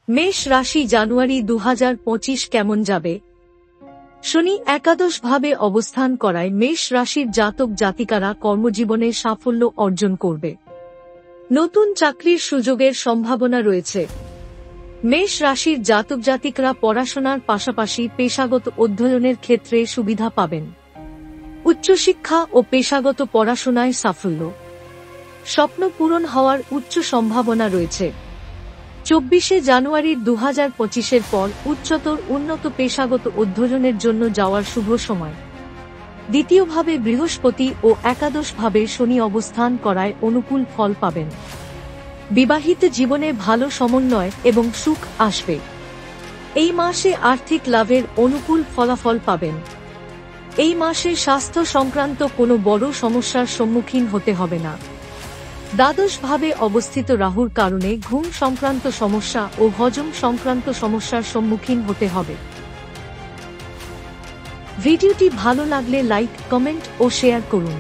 মেষ রাশি জানুয়ারি 2025 কেমন যাবে? শনি একাদশ ভাবে অবস্থান করায় মেষ রাশির জাতক জাতিকারা কর্মজীবনে সাফল্য অর্জন করবে। নতুন চাকরির সুযোগের সম্ভাবনা রয়েছে। মেষ রাশির জাতক জাতিকরা পড়াশোনার পাশাপাশি পেশাগত অধ্যয়নের ক্ষেত্রে সুবিধা পাবেন। উচ্চশিক্ষা ও পেশাগত পড়াশোনায় সাফল্য, স্বপ্ন পূরণ হওয়ার উচ্চ সম্ভাবনা রয়েছে। 24 জানুয়ারি 2025 পর উচ্চতর উন্নত পেশাগত অধ্যয়নের জন্য যাওয়ার শুভ সময়। দ্বিতীয়ভাবে বৃহস্পতি ও একাদশভাবে শনি অবস্থান করায় অনুকূল ফল পাবেন। বিবাহিত জীবনে ভালো সমন্বয় এবং সুখ আসবে। এই মাসে আর্থিক লাভের অনুকূল ফলাফল পাবেন। এই মাসে স্বাস্থ্য সংক্রান্ত কোনো বড় সমস্যার সম্মুখীন হতে হবে না। দ্বাদশ ভাবে অবস্থিত রাহুর কারণে ঘুম সংক্রান্ত সমস্যা ও হজম সংক্রান্ত সমস্যার সম্মুখীন হতে হবে। ভিডিওটি ভালো লাগলে লাইক, কমেন্ট ও শেয়ার করুন।